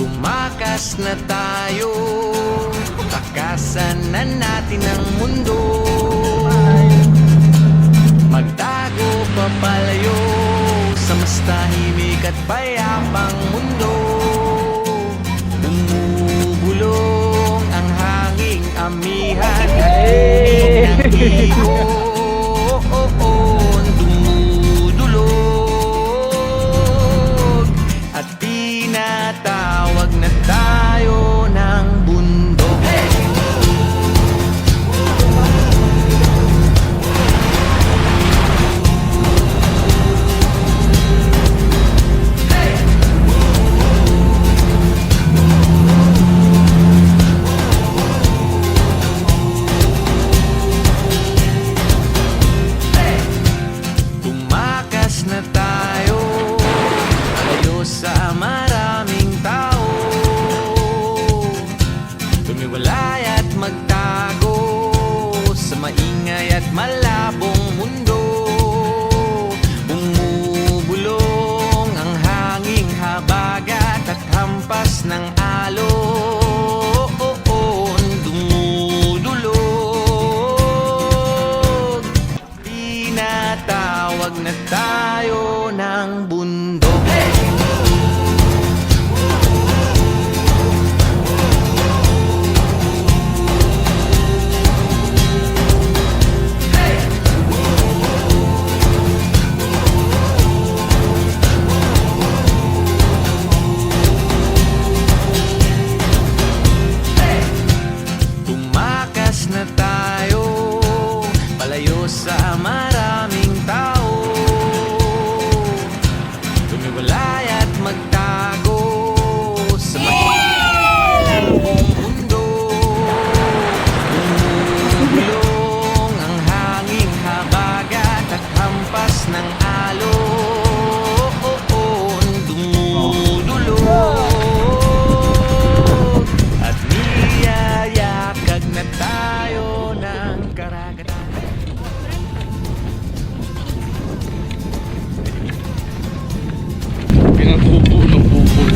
Tumakas na tayo, takasan na natin ang mundo. Magtago papalayo sa mas tahimik at payapang mundo. Bumubulong ang hanging amihan at ng ibon. Dumudulog at tinatawag na tayo ng bundok. Tumakas na tayo, palayo sa maraming tao. Tumiwalay at magtago sa maingay at malabong mundo. Bumubulong ang hanging habagat at hampas ng alon. Dumudulog, tinatawag na tayo ng bundok. Tumakas na tayo, palayo sa maraming tao. Tumiwalay at magtago sa malabong mundo. Bumubulong ang hanging habagat at hampas ng alon. Dumudulog at niyayakag na tayo ng karagatan. Pinatubo ng bukol.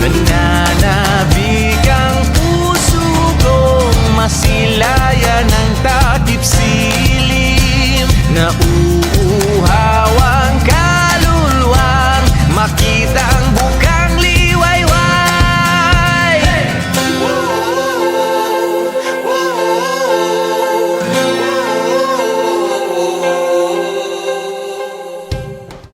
Nananabik ang puso kong masilayan ng takip silim na